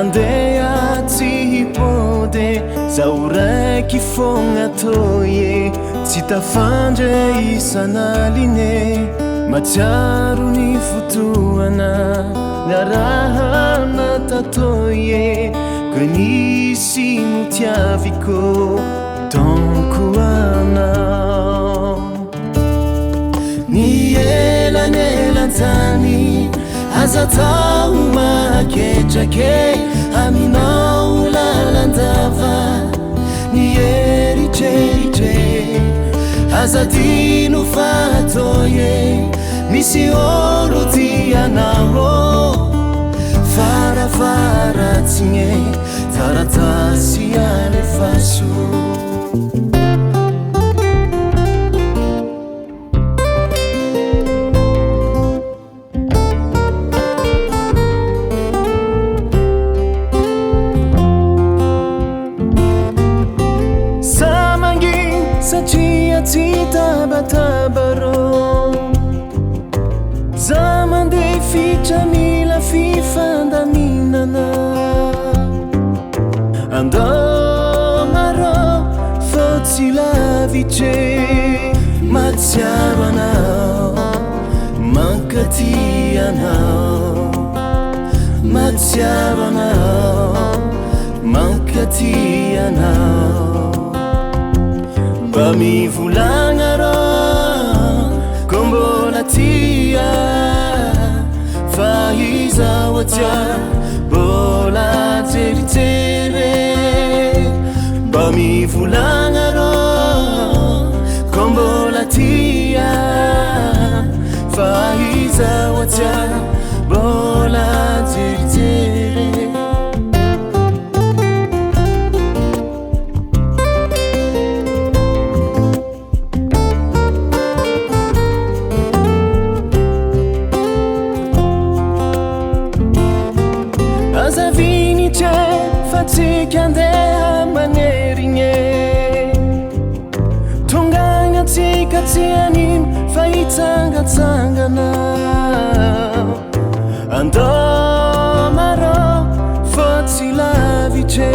Andea tsy hipody zaho raiky fogna toye tsy tafandray isanaline matsiaro ny fotoana niarahana tatoye koe nisy motiaviko donko anao ny elanelan-tany aza tao maketrake aminao lalandava ny eritreritre aza dino fatoye misy olo tianao farafaratsine taratasy alefaso satria tsy tabatabaro za mandefitra mila fifandaminana andao maro fô tsy lavitre matsiaro anao mankaty anao matsiaro anao mankaty anao Bami vulangaro kombola tia fahiza watia bola teritere Bami vulangaro kombola tia fahiza watia bola teritere Tikandea manerigne tongagna tsika tsy anim fa hitsangatsangana andao maro fô tsy lavitre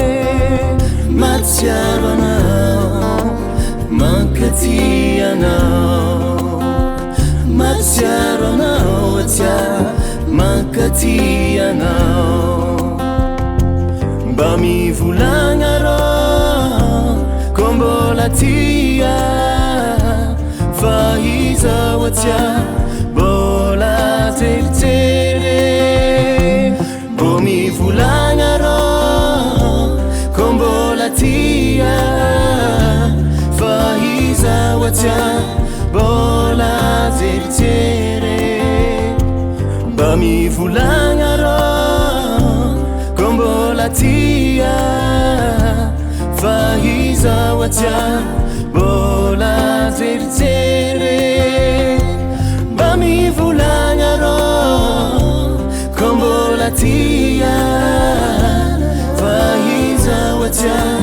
matsiaro anao mankaty anao matsiaro anao atia mankaty anao Bami vulangaro kombola tia fahiza watia bola teritere Bami vulangaro kombola tia fahiza watia bola teritere Bami vulangaro tia fahiza watia bola teritere Bami vulangaro kombola tia fahiza watia